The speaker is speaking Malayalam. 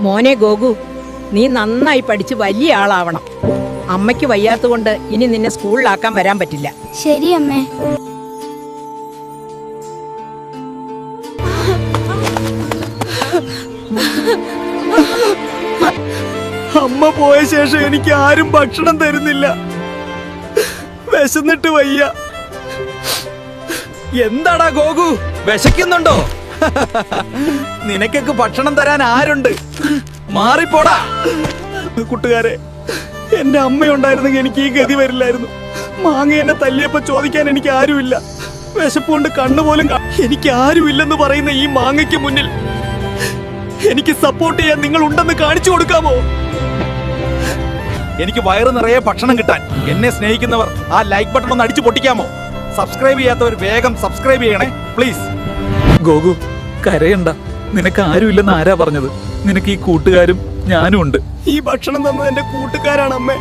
മോനെ ഗോകു, നീ നന്നായി പഠിച്ച് വലിയ ആളാവണം. അമ്മയ്ക്ക് വയ്യാത്തതുകൊണ്ട് ഇനി നിന്നെ സ്കൂളിലാക്കാൻ വരാൻ പറ്റില്ല. ശരി അമ്മേ. അമ്മ പോയ ശേഷം എനിക്ക് ആരും ഭക്ഷണം തരുന്നില്ല. വിശന്നിട്ട് വയ്യ. എന്താടാ ഗോകു, വിശക്കുന്നുണ്ടോ? നിനക്കൊക്കെ ഭക്ഷണം തരാൻ ആരുണ്ട്? മാറിപ്പോടാ. കൂട്ടുകാരെ, എന്റെ അമ്മയുണ്ടായിരുന്നെങ്കിൽ എനിക്ക് ഈ ഗതി വരില്ലായിരുന്നു. മാങ്ങ എന്നെ തല്ലിയപ്പോ ചോദിക്കാൻ എനിക്ക് ആരുമില്ല. വിശപ്പുകൊണ്ട് കണ്ണുപോലും എനിക്ക് ആരുമില്ലെന്ന് പറയുന്ന ഈ മാങ്ങയ്ക്ക് മുന്നിൽ എനിക്ക് സപ്പോർട്ട് ചെയ്യാൻ നിങ്ങൾ ഉണ്ടെന്ന് കാണിച്ചു കൊടുക്കാമോ? എനിക്ക് വയറ് നിറയെ ഭക്ഷണം കിട്ടാൻ എന്നെ സ്നേഹിക്കുന്നവർ ആ ലൈക്ക് ബട്ടൺ ഒന്ന് അടിച്ചു പൊട്ടിക്കാമോ? സബ്സ്ക്രൈബ് ചെയ്യാത്തവർ വേഗം സബ്സ്ക്രൈബ് ചെയ്യണേ പ്ലീസ്. ഗോകു, കരയണ്ട. നിനക്ക് ആരുമില്ലെന്ന് ആരാ പറഞ്ഞത്? നിനക്ക് ഈ കൂട്ടുകാരും ഞാനും ഉണ്ട്. ഈ ഭക്ഷണം തന്നത് എന്റെ കൂട്ടുകാരാണ് അമ്മേ.